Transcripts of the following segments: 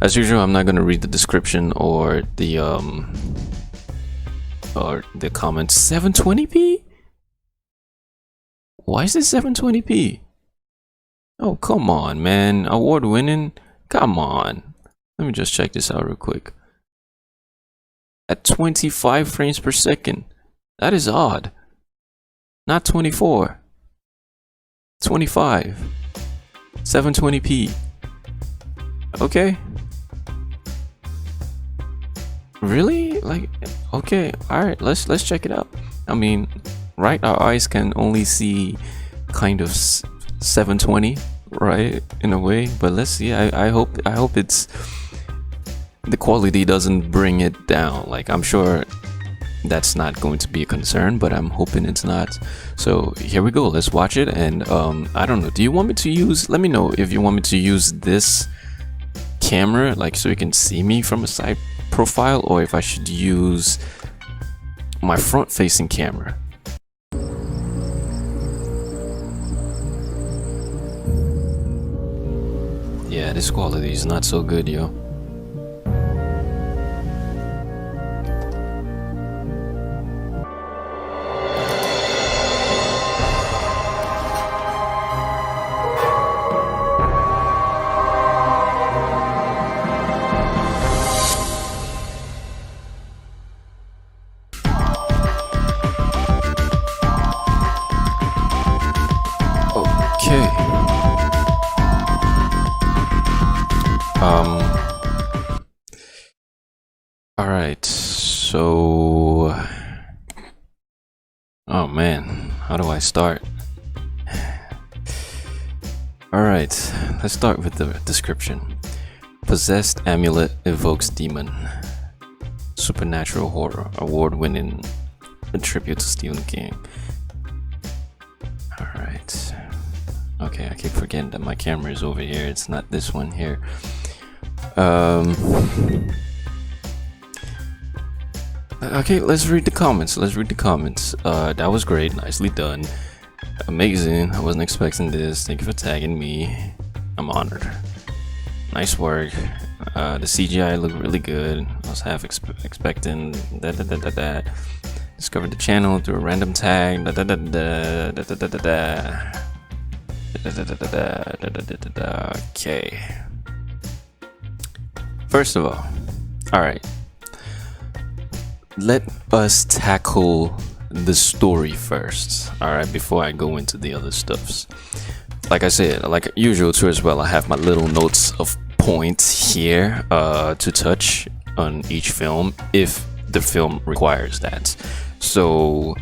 As usual, I'm not gonna read the description or the comments. 720p? Why is this 720p? Oh, come on, man. Award winning? Come on. Let me just check this out real quick. At 25 frames per second. That is odd. Not 24. 25. 720p. Okay. Really? Like, okay, alright, let's check it out. I mean, right, our eyes can only see kind of 720, right, in a way, but let's see. I hope it's the quality doesn't bring it down. Like, I'm sure that's not going to be a concern, but I'm hoping it's not. So here we go, let's watch it. And I don't know, do you want me to use, let me know if you want me to use this camera, like, so you can see me from a side profile, or if I should use my front facing camera. Yeah, this quality is not so good, yo. Okay. All right. So, oh man, how do I start? All right, let's start with the description. Possessed amulet evokes demon. Supernatural horror, award-winning, a tribute to Stephen King. All right. Okay, I keep forgetting that my camera is over here. It's not this one here. Okay, let's read the comments. That was great. Nicely done. Amazing. I wasn't expecting this. Thank you for tagging me. I'm honored. Nice work. The CGI looked really good. I was half expecting that. Discovered the channel through a random tag. Okay. First of all right. Let us tackle the story first. All right, before I go into the other stuffs. Like I said, like usual too as well, I have my little notes of points here to touch on each film if the film requires that. So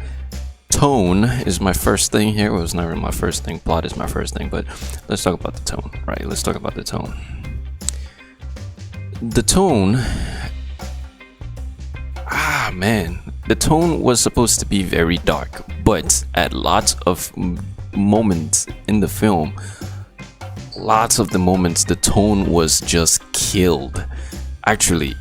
tone is my first thing here. Well, it's not really my first thing. Plot is my first thing, but let's talk about the tone, right? Let's talk about the tone. The tone, man, the tone was supposed to be very dark, but at lots of moments in the film, lots of the moments, the tone was just killed. Actually,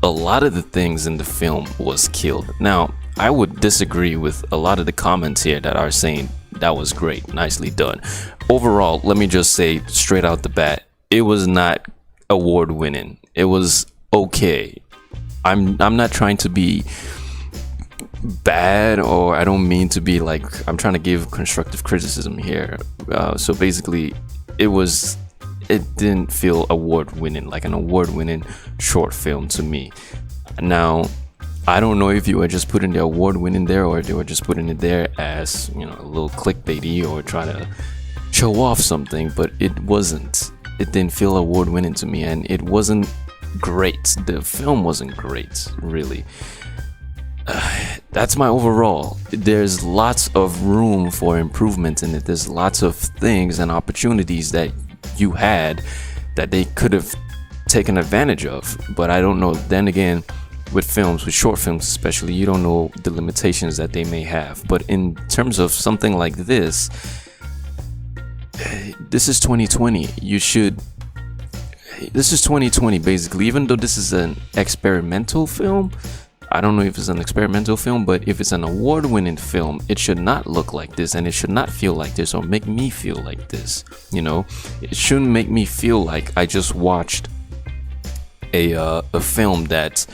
a lot of the things in the film was killed. Now, I would disagree with a lot of the comments here that are saying that was great, nicely done. Overall, let me just say straight out the bat, it was not award winning. It was okay. I'm not trying to be bad, or I don't mean to be like, I'm trying to give constructive criticism here. So basically, it didn't feel award winning, like an award winning short film to me. Now, I don't know if you were just putting the award winning there, or they were just putting it there as, you know, a little clickbaity or trying to show off something, but it wasn't. It didn't feel award winning to me, and it wasn't great. The film wasn't great, really. That's my overall. There's lots of room for improvement in it. There's lots of things and opportunities that you had that they could have taken advantage of, but I don't know. Then again, with films, with short films especially, you don't know the limitations that they may have. But in terms of something like this is 2020. This is 2020 basically. Even though this is an experimental film, I don't know if it's an experimental film, but if it's an award-winning film, it should not look like this, and it should not feel like this, or make me feel like this. You know, it shouldn't make me feel like I just watched a film that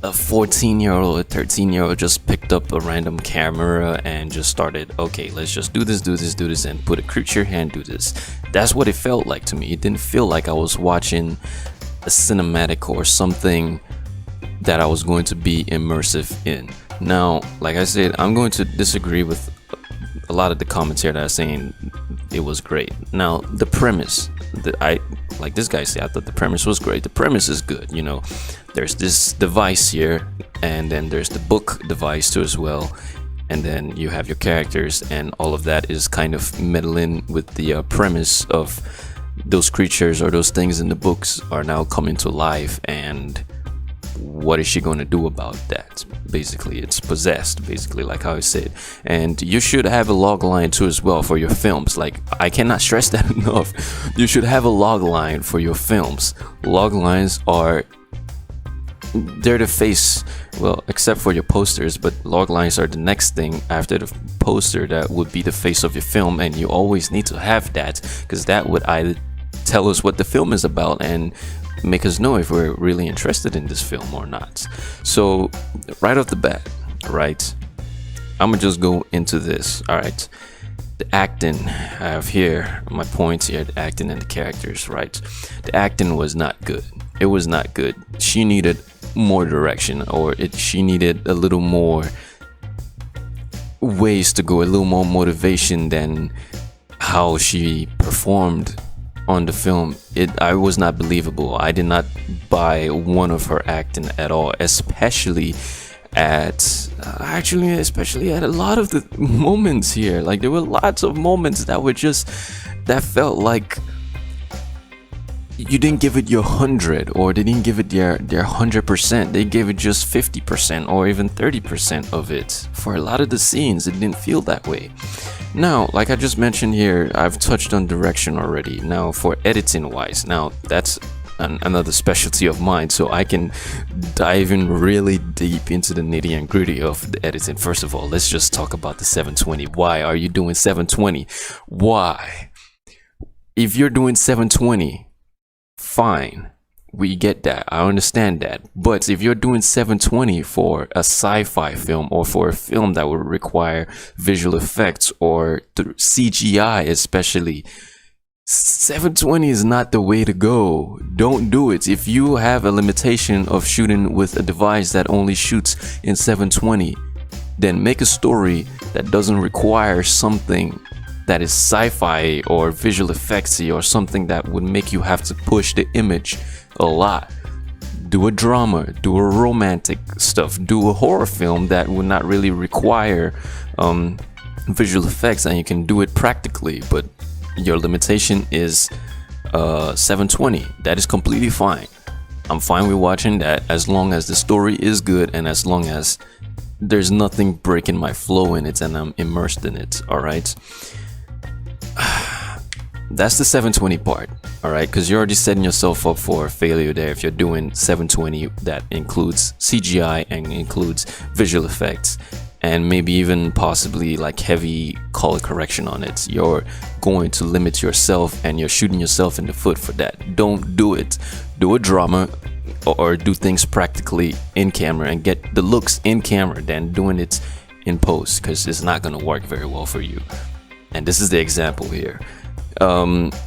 a 14-year-old or 13-year-old just picked up a random camera and just started, okay, let's just do this, and put a creature here and do this. That's what it felt like to me. It didn't feel like I was watching a cinematic or something that I was going to be immersive in. Now, like I said, I'm going to disagree with a lot of the comments here that are saying it was great. Now, the premise, like this guy said, I thought the premise was great. The premise is good, you know. There's this device here, and then there's the book device too as well, and then you have your characters, and all of that is kind of meddling with the premise of those creatures or those things in the books are now coming to life, and what is she going to do about that? Basically, it's possessed, basically, like how I said. And you should have a log line too as well for your films. Like, I cannot stress that enough. You should have a log line for your films. Log lines are, they're the face, well, except for your posters, but log lines are the next thing after the poster that would be the face of your film, and you always need to have that, because that would either tell us what the film is about and make us know if we're really interested in this film or not. So right off the bat, right, I'm gonna just go into this. All right, the acting, I have here my points here, the acting and the characters, right? The acting was not good. It was not good. She needed more direction, or she needed a little more ways to go, a little more motivation than how she performed on the film. I was not believable. I did not buy one of her acting at all, especially at especially at a lot of the moments here. Like, there were lots of moments that felt like you didn't give it your 100, or they didn't give it their 100%. They gave it just 50% or even 30% of it. For a lot of the scenes, it didn't feel that way. Now, like I just mentioned here, I've touched on direction already. Now, for editing wise, now that's another specialty of mine, so I can dive in really deep into the nitty and gritty of the editing. First of all, let's just talk about the 720. Why are you doing 720? Why? If you're doing 720, fine, we get that, I understand that. But if you're doing 720 for a sci-fi film, or for a film that would require visual effects or CGI especially, 720 is not the way to go. Don't do it. If you have a limitation of shooting with a device that only shoots in 720, then make a story that doesn't require something that is sci-fi or visual effectsy, or something that would make you have to push the image a lot. Do a drama, do a romantic stuff, do a horror film that would not really require visual effects, and you can do it practically, but your limitation is 720. That is completely fine. I'm fine with watching that, as long as the story is good and as long as there's nothing breaking my flow in it and I'm immersed in it. All right, that's the 720 part. All right, because you're already setting yourself up for failure there if you're doing 720 that includes CGI and includes visual effects, and maybe even possibly like heavy color correction on it. You're going to limit yourself, and you're shooting yourself in the foot for that. Don't do it. Do a drama, or do things practically in camera and get the looks in camera than doing it in post, because it's not going to work very well for you. And this is the example here.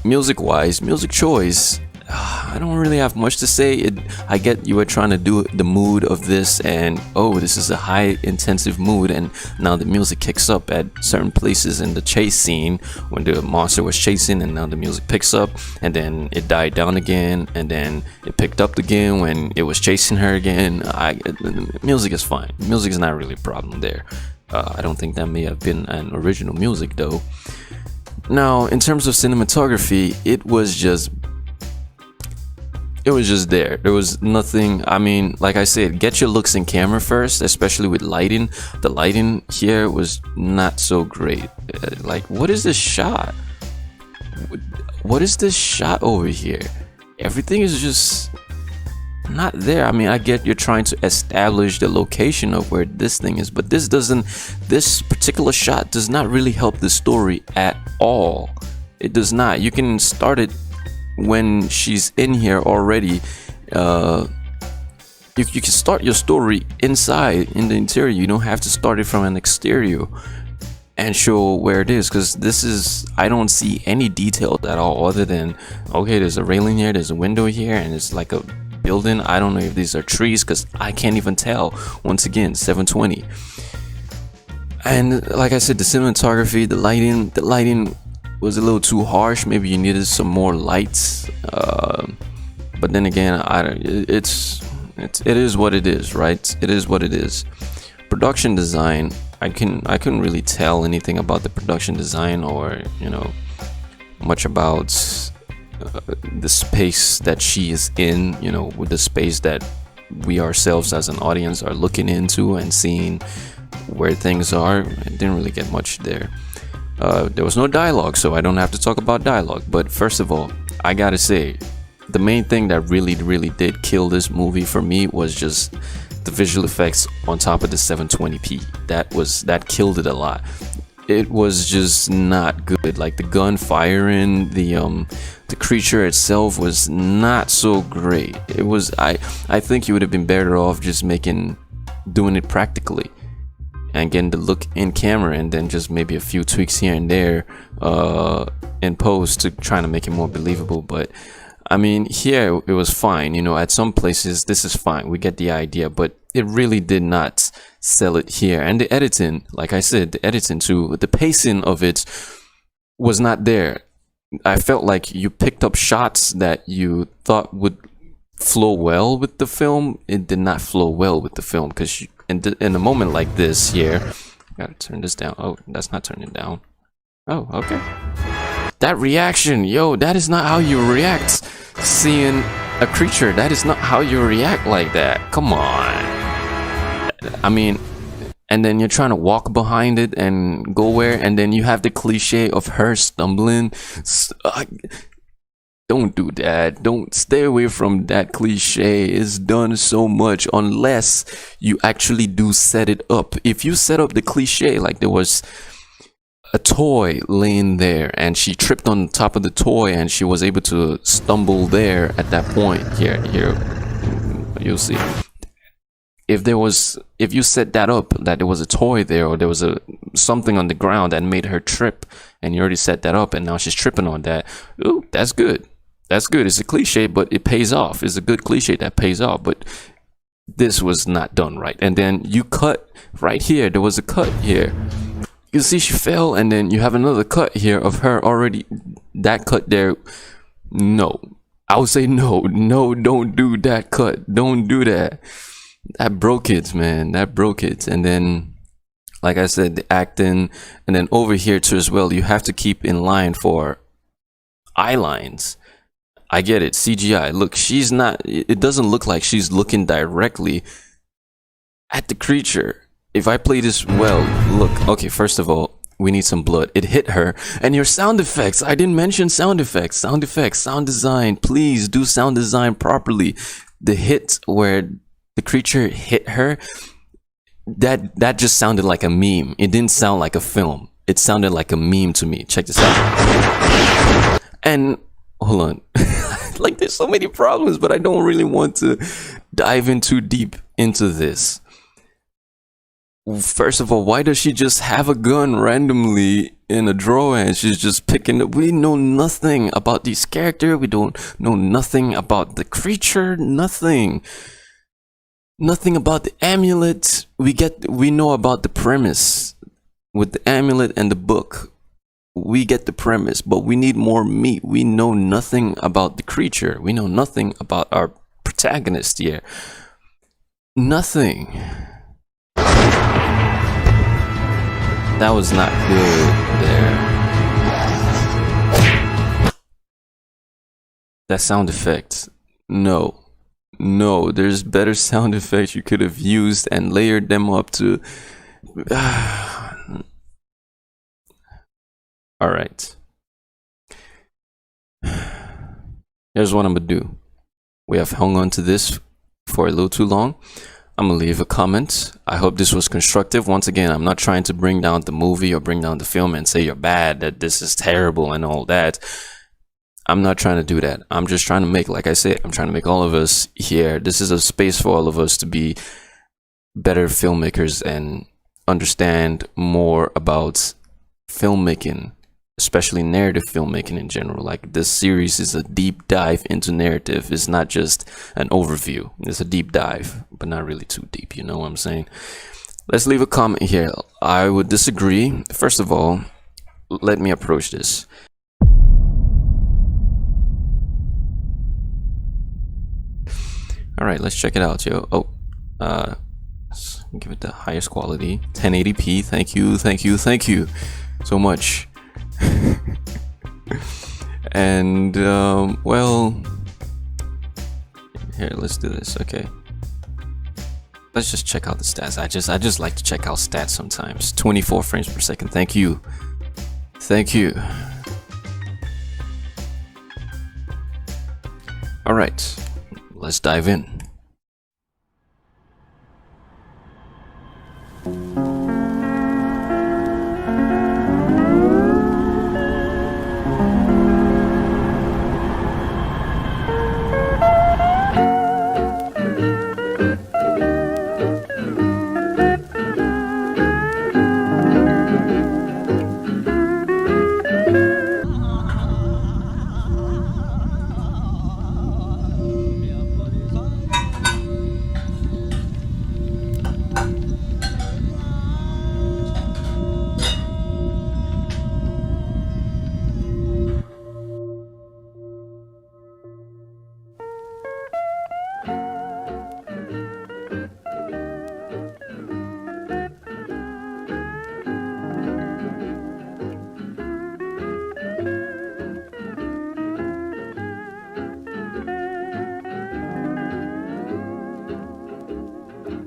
Music wise, music choice, I don't really have much to say. I get you were trying to do the mood of this, and oh, this is a high intensive mood, and now the music kicks up at certain places in the chase scene when the monster was chasing, and now the music picks up, and then it died down again, and then it picked up again when it was chasing her again. Music is fine. Music is not really a problem there. I don't think that may have been an original music though. Now, in terms of cinematography, it was just there. There was nothing. I mean, like I said, get your looks in camera first, especially with lighting. The lighting here was not so great. Like, what is this shot? What is this shot over here? Everything is just not there. I mean, I get you're trying to establish the location of where this thing is, but this particular shot does not really help the story at all. It does not. You can start it when she's in here already, uh you can start your story inside in the interior. You don't have to start it from an exterior and show where it is, because this is, I don't see any details at all other than, okay, there's a railing here, there's a window here, and it's like a building. I don't know if these are trees because I can't even tell. Once again, 720. And like I said, the cinematography, the lighting was a little too harsh. Maybe you needed some more lights, but then again, it is what it is, right? It is what it is. Production design, I couldn't really tell anything about the production design, or much about the space that she is in, with the space that we ourselves as an audience are looking into and seeing where things are. I didn't really get much there. There was no dialogue, so I don't have to talk about dialogue. But first of all, I gotta say, the main thing that really did kill this movie for me was just the visual effects on top of the 720p. That killed it a lot. It was just not good. Like the gun firing, the creature itself was not so great. It was, I think you would have been better off just doing it practically and getting the look in camera, and then just maybe a few tweaks here and there in post to trying to make it more believable. But I mean, here it was fine. At some places this is fine, we get the idea, but it really did not sell it here. And the editing, like I said, the editing too, the pacing of it was not there. I felt like you picked up shots that you thought would flow well with the film. It did not flow well with the film, because in a moment like this here, gotta turn this down. Oh, that's not turning down. Oh, okay. That reaction, yo, that is not how you react seeing a creature. That is not how you react like that. Come on. I mean, and then you're trying to walk behind it and go where, and then you have the cliche of her stumbling. Don't do that. Don't stay away from that cliche. It's done so much unless you actually do set it up. If you set up the cliche, like there was a toy laying there and she tripped on top of the toy and she was able to stumble there at that point. Here you'll see. If you set that up, that there was a toy there, or there was something on the ground that made her trip, and you already set that up and now she's tripping on that, ooh, that's good. That's good. It's a cliche, but it pays off. It's a good cliche that pays off. But this was not done right. And then you cut right here. There was a cut here. You see she fell, and then you have another cut here of her already. That cut there, no. I would say no. No, don't do that cut. Don't do that. That broke it, man. That broke it. And then, like I said, the acting. And then over here too as well, you have to keep in line for eye lines. I get it. CGI. Look, she's not. It doesn't look like she's looking directly at the creature. If I play this well, look, okay, first of all, we need some blood. It hit her. And your sound effects. I didn't mention sound effects. Sound effects, sound design. Please do sound design properly. The hit where the creature hit her, that just sounded like a meme. It didn't sound like a film. It sounded like a meme to me. Check this out. And hold on. Like, there's so many problems, but I don't really want to dive in too deep into this. First of all, why does she just have a gun randomly in a drawer and she's just picking up? We know nothing about this character. We don't know nothing about the creature. Nothing about the amulet. We know about the premise with the amulet and the book. We get the premise, but we need more meat. We know nothing about the creature. We know nothing about our protagonist here. Nothing. That was not good there. That sound effect. No, there's better sound effects you could have used and layered them up to. All right. Here's what I'm gonna do. We have hung on to this for a little too long. I'm gonna leave a comment. I hope this was constructive. Once again, I'm not trying to bring down the movie or bring down the film and say you're bad, that this is terrible and all that. I'm not trying to do that. I'm just trying to make, like I said, I'm trying to make all of us here. This is a space for all of us to be better filmmakers and understand more about filmmaking, especially narrative filmmaking in general. Like, this series is a deep dive into narrative. It's not just an overview. It's a deep dive, but not really too deep. You know what I'm saying? Let's leave a comment here. I would disagree. First of all, let me approach this. All right, let's check it out, yo. Oh, let's give it the highest quality, 1080p. Thank you, thank you, thank you so much. And well, here, let's do this. Okay, let's just check out the stats. I just like to check out stats sometimes. 24 frames per second. Thank you, thank you. All right, let's dive in.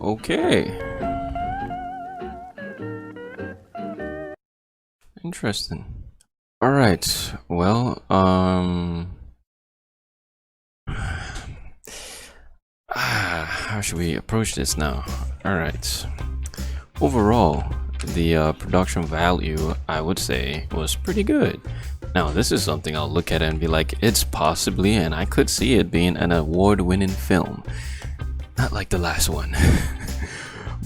Okay. Interesting. All right. Well, how should we approach this now? All right. Overall, the production value, I would say, was pretty good. Now, this is something I'll look at and be like, it's possibly, and I could see it being an award-winning film. Not like the last one.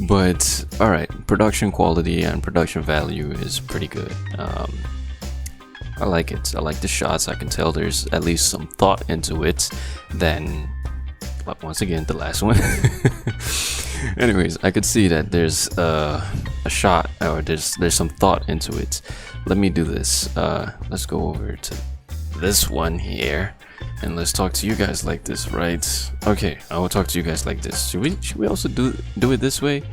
But all right, production quality and production value is pretty good. I like it. I like the shots. I can tell there's at least some thought into it than, but once again, the last one. Anyways, I could see that there's a shot, or there's some thought into it. Let me do this. Let's go over to this one here, and let's talk to you guys like this, right? Okay, I will talk to you guys like this. Should we also do it this way?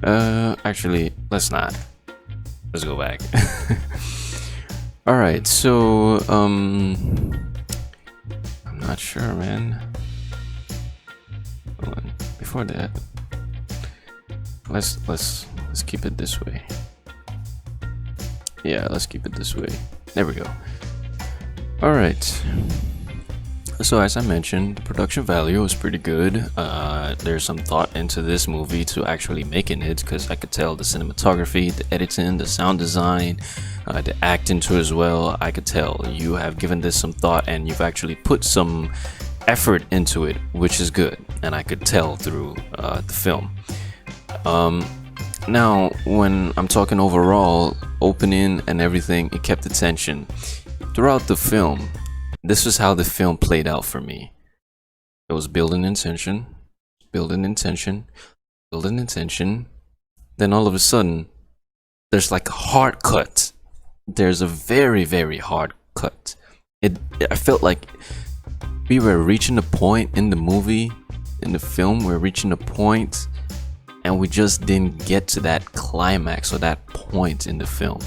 Actually, let's not. Let's go back. All right, so I'm not sure, man. Hold on. Before that, let's keep it this way. Yeah, let's keep it this way. There we go. All right. So as I mentioned, the production value was pretty good. There's some thought into this movie to actually making it, because I could tell the cinematography, the editing, the sound design, the acting too as well. I could tell you have given this some thought and you've actually put some effort into it, which is good, and I could tell through the film. Now, when I'm talking overall, opening and everything, it kept attention throughout the film. This is how the film played out for me. It was building in tension, building in tension, building in tension. Then all of a sudden, there's like a hard cut. There's a very, very hard cut. I felt like we were reaching a point in the movie, in the film, we're reaching a point, and we just didn't get to that climax or that point in the film.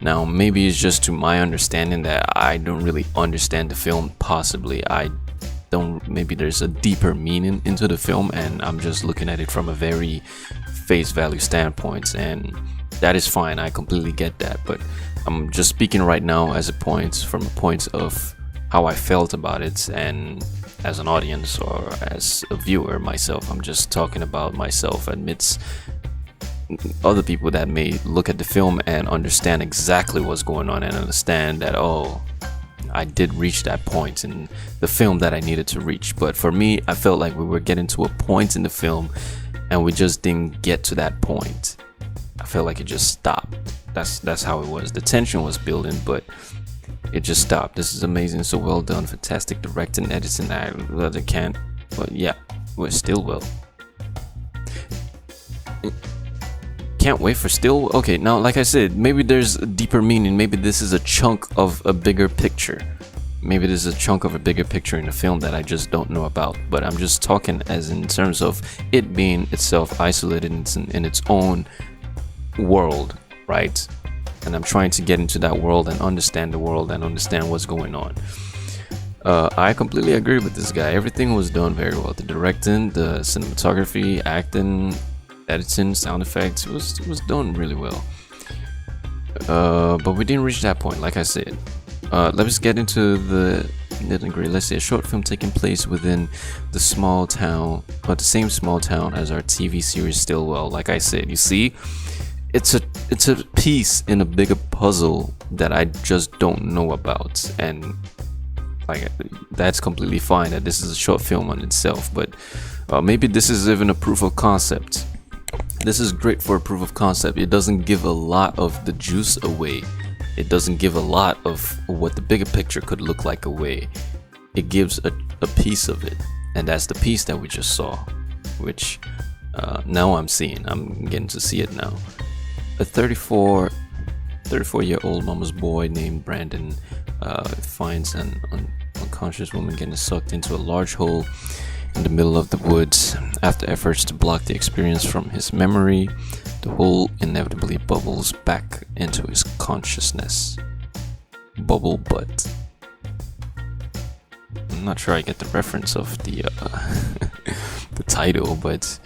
Now, maybe it's just to my understanding that I don't really understand the film, possibly. Maybe there's a deeper meaning into the film, and I'm just looking at it from a very face value standpoint, and that is fine. I completely get that, but I'm just speaking right now from a point of how I felt about it, and as an audience or as a viewer myself, I'm just talking about myself amidst other people that may look at the film and understand exactly what's going on and understand that, oh, I did reach that point in the film that I needed to reach. But for me, I felt like we were getting to a point in the film and we just didn't get to that point. I felt like it just stopped. That's how it was. The tension was building, but it just stopped. This is amazing, so well done, fantastic directing, editing. I can't, but yeah, we're still well. Can't wait for still. Okay, now like I said, maybe there's a deeper meaning. Maybe this is a chunk of a bigger picture. Maybe there's a chunk of a bigger picture in the film that I just don't know about. But I'm just talking as in terms of it being itself isolated in its own world, right? And I'm trying to get into that world and understand the world and understand what's going on. I completely agree with this guy. Everything was done very well. The directing, the cinematography, acting, editing, sound effects, it was done really well. But we didn't reach that point, like I said. Let's get into the nitty-gritty. Let's say a short film taking place within the small town, but the same small town as our TV series Stillwell. Like I said, you see, it's a piece in a bigger puzzle that I just don't know about, and like that's completely fine that this is a short film on itself. But maybe this is even a proof of concept. This is great for a proof of concept. It doesn't give a lot of the juice away. It doesn't give a lot of what the bigger picture could look like away. It gives a piece of it, and that's the piece that we just saw, which now I'm seeing. I'm getting to see it now. A 34-year-old mama's boy named Brandon finds an unconscious woman getting sucked into a large hole in the middle of the woods. After efforts to block the experience from his memory, the hole inevitably bubbles back into his consciousness. Bubble butt. I'm not sure I get the reference of the the title, but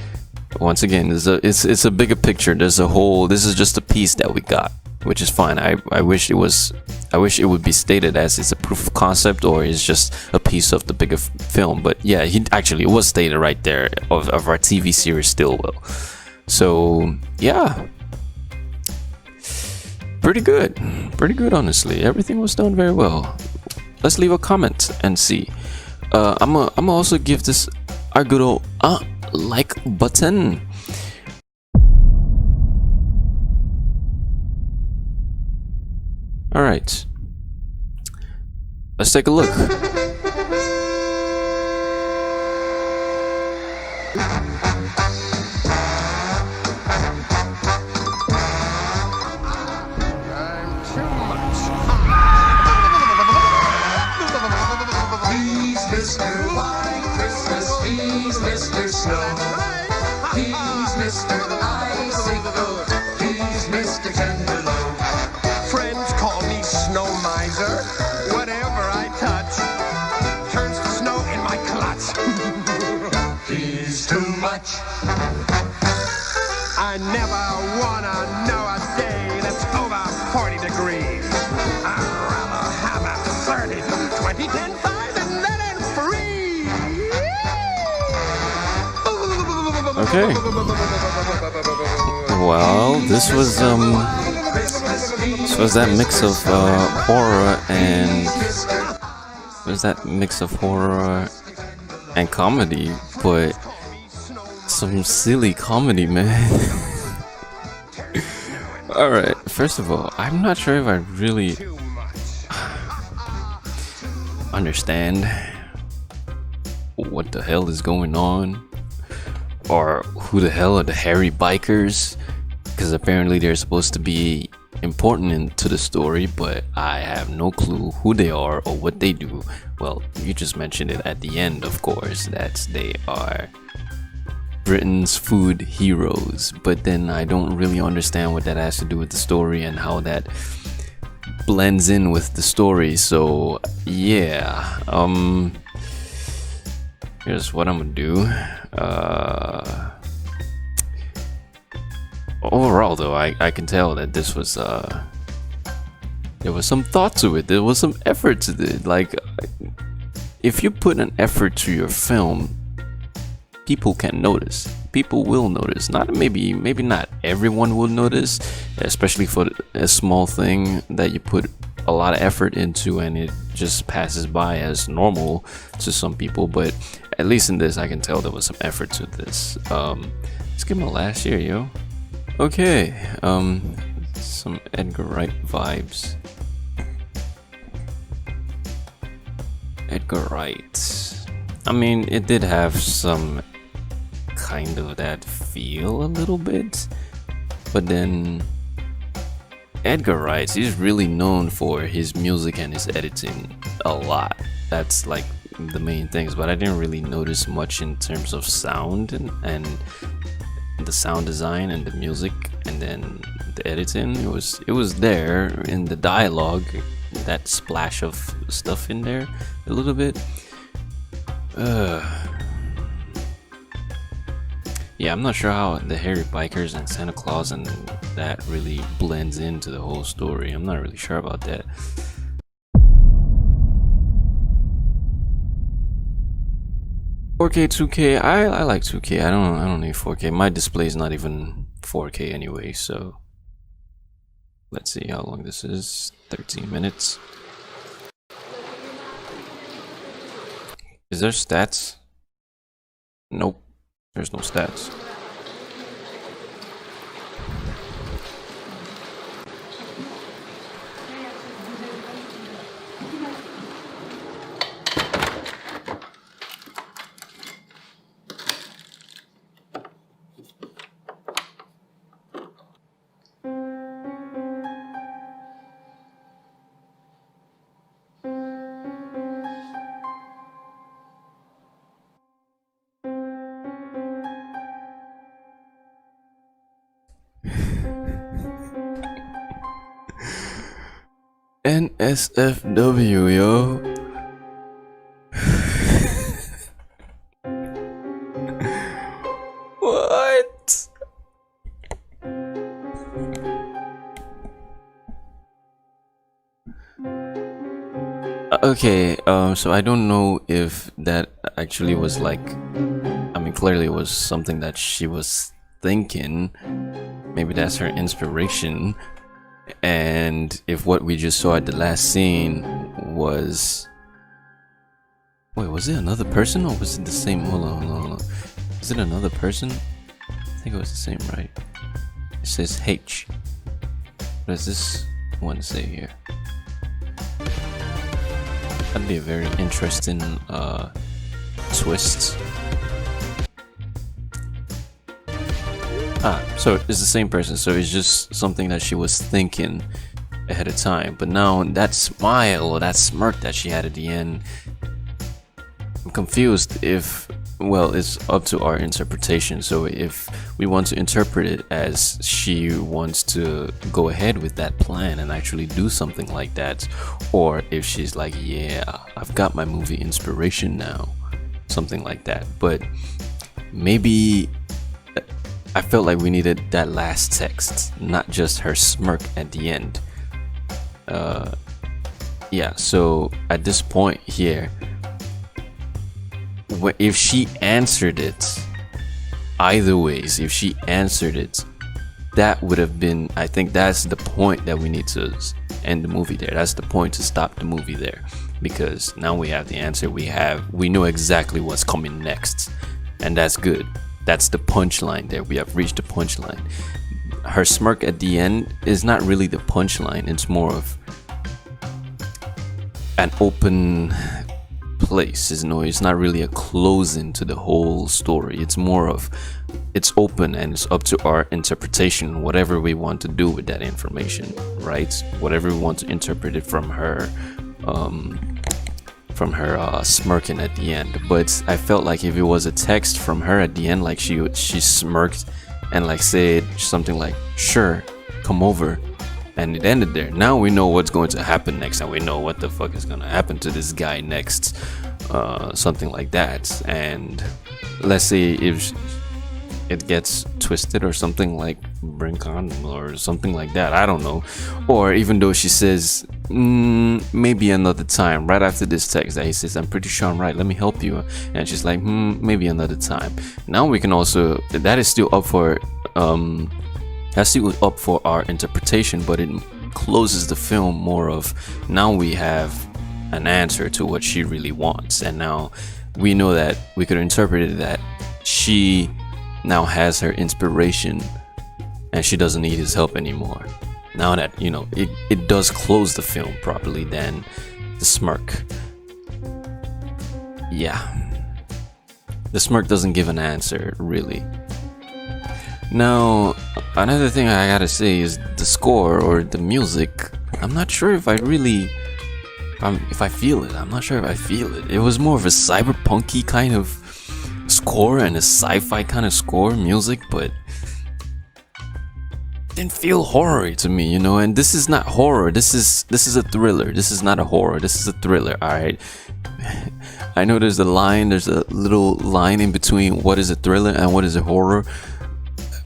once again, it's a bigger picture. There's a whole. This is just a piece that we got, which is fine. I wish it would be stated as it's a proof of concept or it's just a piece of the bigger film. But yeah, it was stated right there of our TV series Stillwell. So yeah, pretty good honestly. Everything was done very well. Let's leave a comment and see. I'm gonna also give this a good old like button. All right, let's take a look. I never wanna know a day that's over 40 degrees. I'd rather have a 30, 20, 10, 5 and then free. Okay. Well, this was that mix of horror and comedy, but some silly comedy, man. Alright, first of all, I'm not sure if I really understand what the hell is going on, or who the hell are the hairy bikers, because apparently they're supposed to be important to the story, but I have no clue who they are or what they do. Well, you just mentioned it at the end, of course, that they are Britain's food heroes, but then I don't really understand what that has to do with the story and how that blends in with the story. So yeah, here's what I'm gonna do. Overall though, I can tell that this was there was some thought to it, there was some effort to it. Like, if you put an effort to your film, people can notice. People will notice. Maybe not everyone will notice, especially for a small thing that you put a lot of effort into, and it just passes by as normal to some people. But at least in this, I can tell there was some effort to this. Let's give him a last year, yo. Okay, some Edgar Wright vibes. Edgar Wright. I mean, it did have some kind of that feel a little bit, but then Edgar Wright, he's really known for his music and his editing a lot. That's like the main things, but I didn't really notice much in terms of sound and the sound design and the music, and then the editing. It was there in the dialogue, that splash of stuff in there a little bit. Yeah, I'm not sure how the hairy bikers and Santa Claus and that really blends into the whole story. I'm not really sure about that. "4K, 2K, I like 2K. I don't need 4K. My display is not even 4K anyway, so let's see how long this is. 13 minutes. Is there stats? Nope. There's no stats. NSFW, yo. What? Okay, so I don't know if that actually was like, I mean, clearly it was something that she was thinking. Maybe that's her inspiration. And if what we just saw at the last scene was... Wait, was it another person or was it the same? Hold on. Is it another person? I think it was the same, right? It says H. What does this one say here? That'd be a very interesting twist. So it's the same person, so it's just something that she was thinking ahead of time. But now that smile or that smirk that she had at the end, I'm confused if, well, it's up to our interpretation. So if we want to interpret it as she wants to go ahead with that plan and actually do something like that, or if she's like, yeah, I've got my movie inspiration now, something like that. But maybe I felt like we needed that last text, not just her smirk at the end. Yeah, so at this point here, if she answered it, either ways, if she answered it, that would have been, I think that's the point that we need to end the movie there. That's the point to stop the movie there, because now we have the answer. We know exactly what's coming next, and that's good. That's the punchline there. We have reached the punchline. Her smirk at the end is not really the punchline. It's more of an open place. It's not really a closing to the whole story. It's more of, it's open and it's up to our interpretation, whatever we want to do with that information, right? Whatever we want to interpret it from her smirking at the end. But I felt like if it was a text from her at the end, like she smirked and like said something like, sure, come over, and it ended there. Now we know what's going to happen next, and we know what the fuck is going to happen to this guy next, something like that. And let's say if it gets twisted or something, like bring on or something like that, I don't know. Or even though she says maybe another time, right after this text that he says, I'm pretty sure I'm right, let me help you, and she's like maybe another time. Now we can also, that is still up for our interpretation, but it closes the film more of, now we have an answer to what she really wants, and now we know that we could interpret it that she now has her inspiration and she doesn't need his help anymore. Now that, you know, it does close the film properly than the smirk. Yeah, the smirk doesn't give an answer really. Now another thing I gotta say is the score or the music. I'm not sure if I really if I feel it. I'm not sure if I feel it. It was more of a cyberpunky kind of score and a sci-fi kind of score music, but didn't feel horror to me, you know. And this is not horror. This is a thriller. This is not a horror. This is a thriller. All right. I know there's a line. There's a little line in between what is a thriller and what is a horror.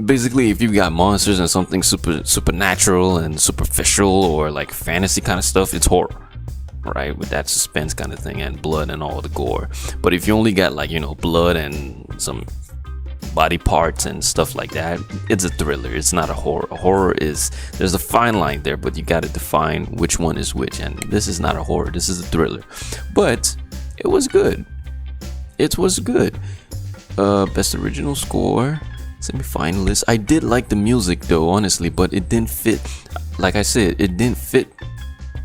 Basically, if you got monsters and something supernatural and superficial or like fantasy kind of stuff, it's horror, right? With that suspense kind of thing and blood and all the gore. But if you only got, like, you know, blood and some body parts and stuff like that, it's a thriller. It's not a horror. A horror is, there's a fine line there, but you got to define which one is which. And this is not a horror. This is a thriller. But it was good. It was good. Best original score, semi-finalist. I did like the music though, honestly, but it didn't fit. Like I said, it didn't fit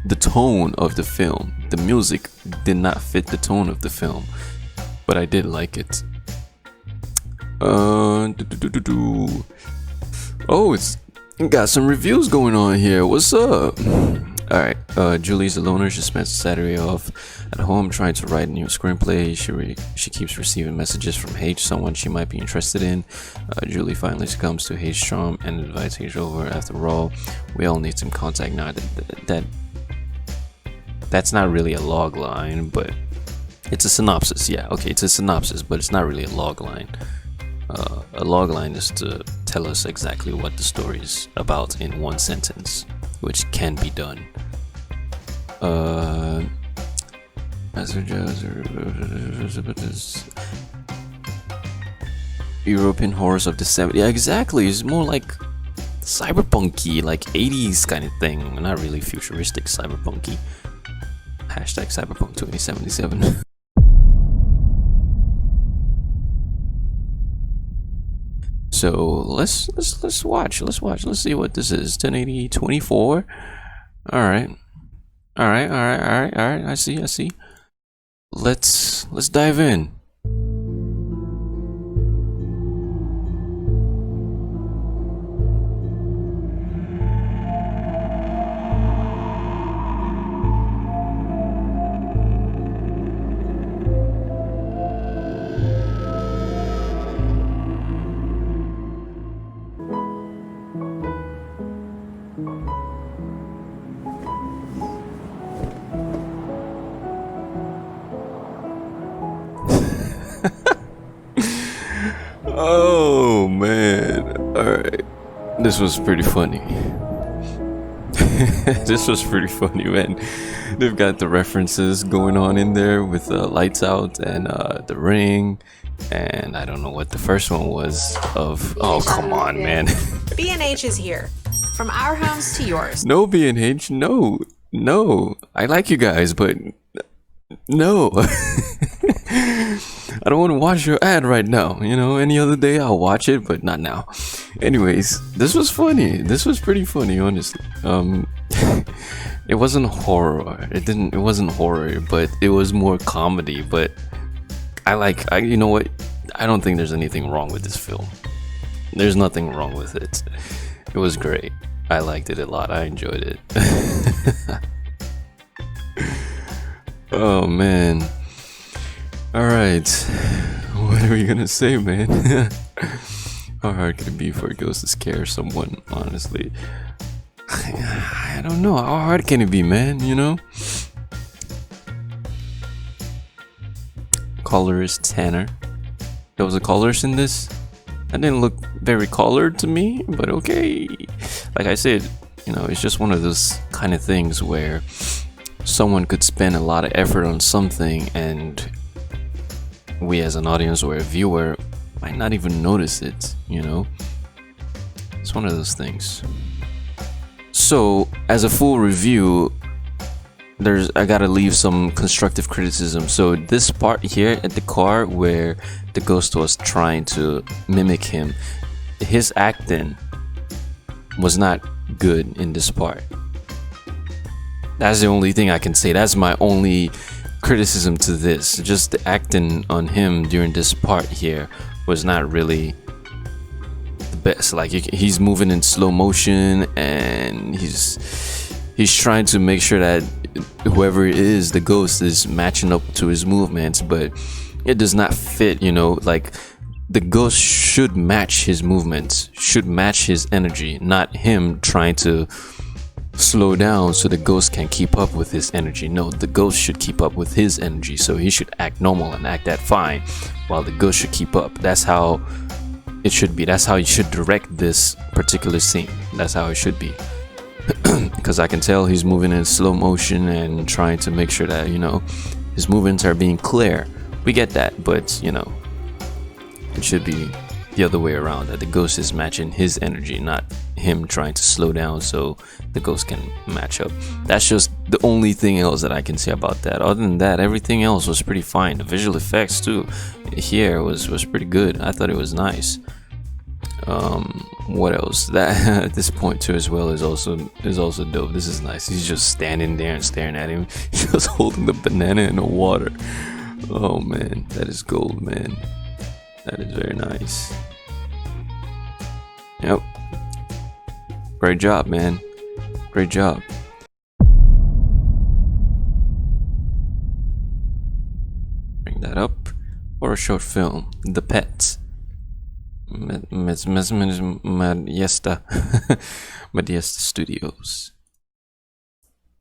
the tone of the film. The music did not fit the tone of the film, but I did like it. Oh, it's got some reviews going on here. What's up? Alright, Julie's a loner. She spends Saturday off at home trying to write a new screenplay. She keeps receiving messages from H, someone she might be interested in. Julie finally succumbs to H's charm and invites H over. After all, we all need some contact now. That's not really a log line, but it's a synopsis. Yeah, okay, it's a synopsis, but it's not really a log line. A log line is to tell us exactly what the story is about in one sentence, which can be done. European horrors of the 70s. Yeah, exactly. It's more like cyberpunky, like 80s kind of thing. Not really futuristic cyberpunky. Hashtag cyberpunk 2077. So let's watch. Let's see what this is. 1080 24. All right. I see. Let's dive in. Oh man. Alright. This was pretty funny. This was pretty funny, man. They've got the references going on in there with Lights Out and The Ring. And I don't know what the first one was of. Oh, come on, man. B&H is here. From our homes to yours. No, B&H. No. I like you guys, but no. I don't want to watch your ad right now. You know, any other day I'll watch it, but not now. Anyways, this was funny. This was pretty funny, honestly. It wasn't horror. It wasn't horror, but it was more comedy. But you know what? I don't think there's anything wrong with this film. There's nothing wrong with it. It was great. I liked it a lot. I enjoyed it. Oh man. Alright. What are we gonna say, man? How hard can it be for a ghost to scare someone, honestly? I don't know. How hard can it be, man? You know? Colorist Tanner. There was a colorist in this? That didn't look very colored to me, but okay. Like I said, you know, it's just one of those kind of things where someone could spend a lot of effort on something and we as an audience or a viewer might not even notice it, you know? It's one of those things. So as a full review, I gotta leave some constructive criticism. So this part here at the car where the ghost was trying to mimic him, his acting was not good in this part. That's the only thing I can say. That's my only criticism to this. Just the acting on him during this part here was not really the best. Like he's moving in slow motion and he's trying to make sure that whoever it is, the ghost, is matching up to his movements, but it does not fit, you know. Like the ghost should match his movements, should match his energy, not him trying to slow down so the ghost can keep up with his energy. No, the ghost should keep up with his energy, so he should act normal and act that fine while the ghost should keep up. That's how it should be. That's how you should direct this particular scene. That's how it should be. Because I can tell he's moving in slow motion and trying to make sure that, you know, his movements are being clear. We get that, but you know, it should be the other way around, that the ghost is matching his energy, not him trying to slow down so the ghost can match up. That's just the only thing else that I can say about that. Other than that, everything else was pretty fine. The visual effects too here was pretty good. I thought it was nice. What else? That at this point too as well is also dope. This is nice. He's just standing there and staring at him, just holding the banana in the water. Oh man, that is gold, man. That is very nice. Yep. Great job, man. Great job. Bring that up. Or a short film, The Pet. Madiesta Studios.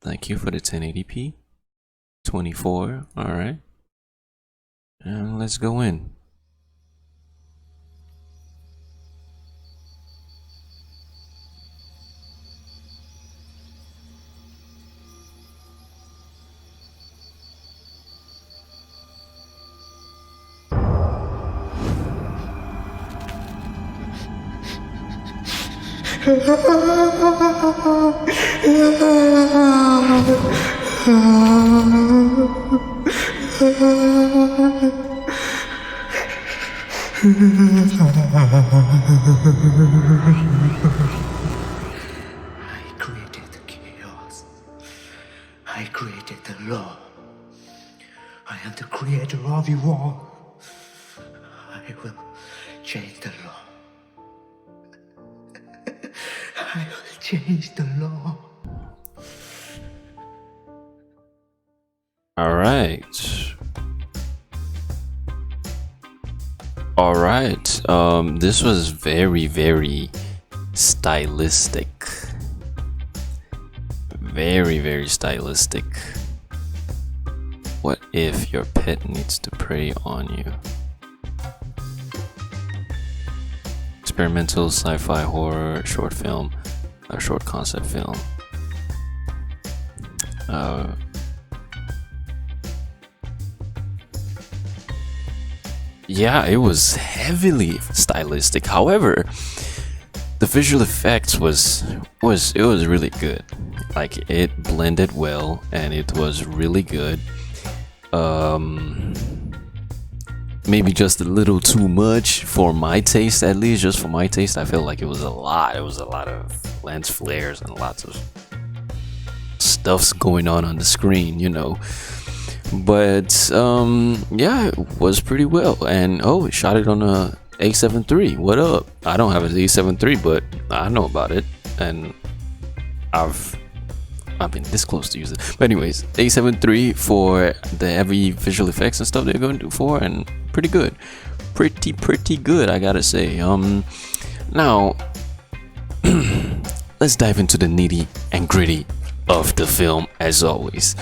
Thank you for the 1080p. 24. Alright. And let's go in. I created the chaos. I created the law. I am the creator of you all. I will change the law. I will change the law. All right. This was very, very stylistic. Very, very stylistic. What if your pet needs to prey on you? Experimental sci-fi horror short film, a short concept film. Yeah, it was heavily stylistic. However, the visual effects was really good. Like it blended well and it was really good. Maybe just a little too much for my taste, at least just for my taste. I felt like it was a lot. It was a lot of lens flares and lots of stuff's going on the screen, you know. But yeah, it was pretty well. And oh, it shot it on a A7 III. What up? I don't have an A7 III, but I know about it, and I've been this close to use it. But anyways, A7 III for the heavy visual effects and stuff they're going to do for, and pretty good, pretty good, I gotta say. Now let's dive into the nitty and gritty of the film as always.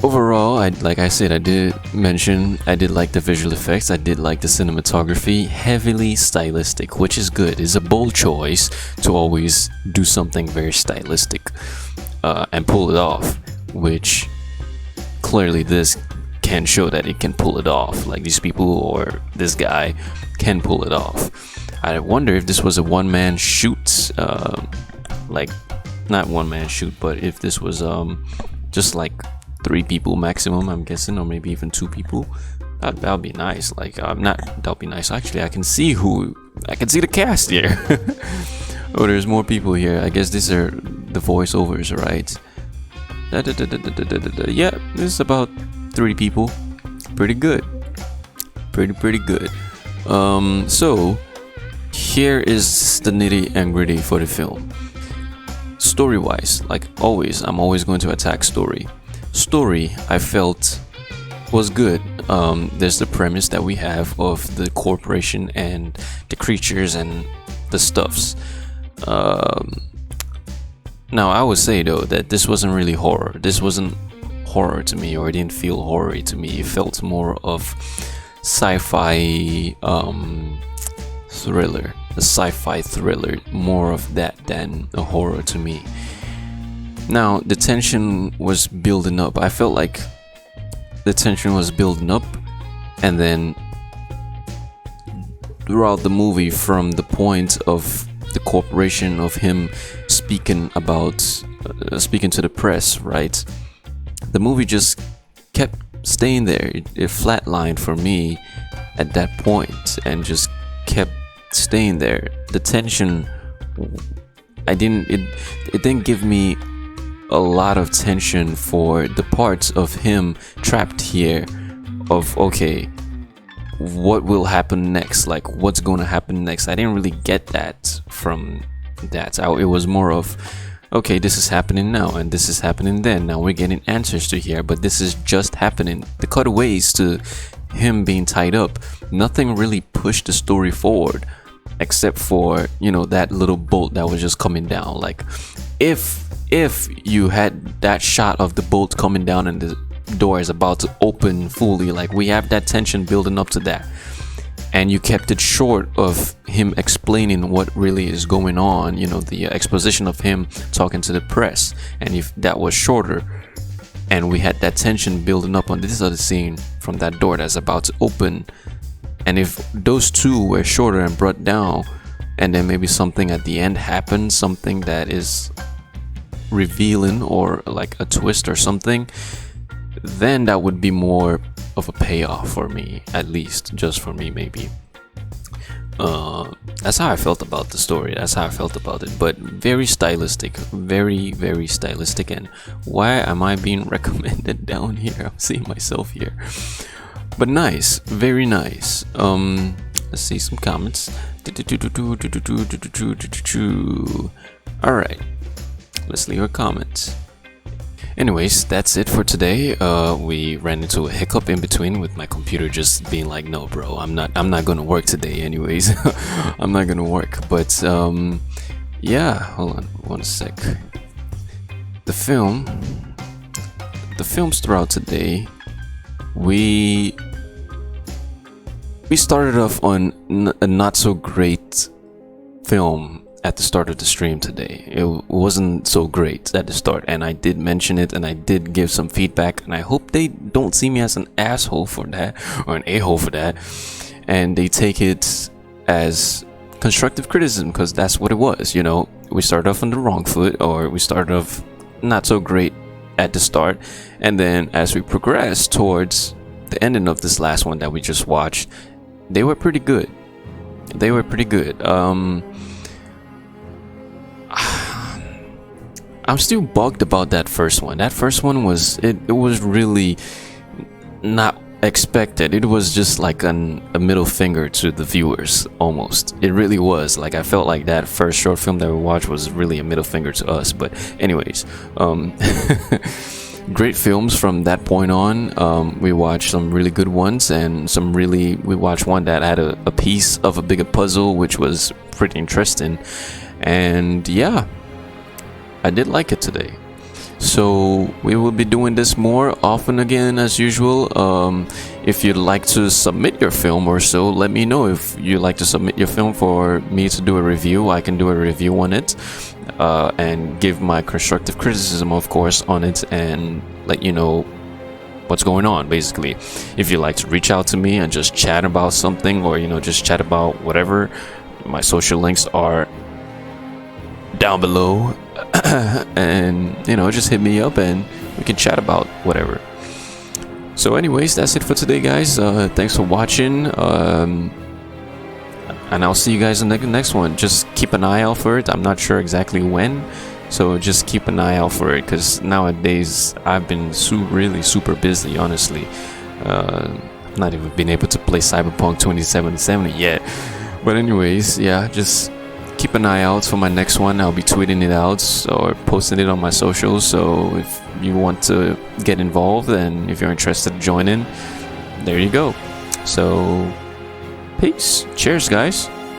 Overall, like I said, I did like the visual effects. I did like the cinematography, heavily stylistic, which is good. It's a bold choice to always do something very stylistic and pull it off, which clearly this can show that it can pull it off. Like these people or this guy can pull it off. I wonder if this was a one-man shoot like not one man shoot, but if this was just like 3 people maximum, I'm guessing, or maybe even 2 people, that'll be nice. Like not that'll be nice. Actually, I can see the cast here. Oh, there's more people here. I guess these are the voiceovers, right? Yeah, this is about 3 people. Pretty good. Pretty good. So here is the nitty and gritty for the film. Story-wise, like always, I'm always going to attack story. Story, I felt, was good. There's the premise that we have of the corporation and the creatures and the stuffs. Now, I would say though that this wasn't really horror. This wasn't horror to me, or it didn't feel horror to me. It felt more of sci-fi thriller. A sci-fi thriller, more of that than a horror to me. Now, the tension was building up. I felt like the tension was building up, and then throughout the movie, from the point of the corporation, of him speaking to the press, right? The movie just kept staying there. It flatlined for me at that point and just kept staying there. The tension, it didn't give me a lot of tension for the parts of him trapped here, of okay, what will happen next, like what's going to happen next. I didn't really get that from that. It was more of okay, this is happening now and this is happening then. Now we're getting answers to here, but this is just happening. The cutaways to him being tied up, nothing really pushed the story forward except for, you know, that little bolt that was just coming down. Like if you had that shot of the bolt coming down and the door is about to open fully, like we have that tension building up to that, and you kept it short of him explaining what really is going on, you know, the exposition of him talking to the press. And if that was shorter and we had that tension building up on this other scene from that door that's about to open, and if those two were shorter and brought down, and then maybe something at the end happened, something that is revealing or like a twist or something, then that would be more of a payoff for me, at least just for me, maybe. That's how I felt about the story. That's how I felt about it. But very stylistic, very, very stylistic. And why am I being recommended down here? I'm seeing myself here. But nice, very nice. Let's see some comments. All right, let's leave a comment. Anyways, that's it for today. We ran into a hiccup in between with my computer just being like, no bro, I'm not gonna work today anyways. I'm not gonna work. But yeah, hold on one sec. The films throughout today, we started off on a not so great film at the start of the stream today. It wasn't so great at the start, and I did mention it and I did give some feedback, and I hope they don't see me as an asshole for that, or an a-hole for that, and they take it as constructive criticism, because that's what it was. You know, we started off on the wrong foot, or we started off not so great at the start, and then as we progressed towards the ending of this last one that we just watched, they were pretty good. I'm still bugged about that first one. That first one was it was really not expected. It was just like a middle finger to the viewers, almost. It really was. Like, I felt like that first short film that we watched was really a middle finger to us. But anyways, great films from that point on. We watched some really good ones, and we watched one that had a piece of a bigger puzzle, which was pretty interesting. And yeah, I did like it today. So we will be doing this more often again as usual. If you'd like to submit your film or so, let me know. If you'd like to submit your film for me to do a review, I can do a review on it, and give my constructive criticism, of course, on it, and let you know what's going on, basically. If you'd like to reach out to me and just chat about something, or just chat about whatever, my social links are down below. And, you know, just hit me up and we can chat about whatever. So anyways, that's it for today, guys. Thanks for watching. And I'll see you guys in the next one. Just keep an eye out for it. I'm not sure exactly when, so just keep an eye out for it, because nowadays I've been really super busy, honestly. Not even been able to play Cyberpunk 2077 yet. But anyways, yeah, just keep an eye out for my next one. I'll be tweeting it out or posting it on my socials. So if you want to get involved and if you're interested to join in, there you go. So peace. Cheers, guys.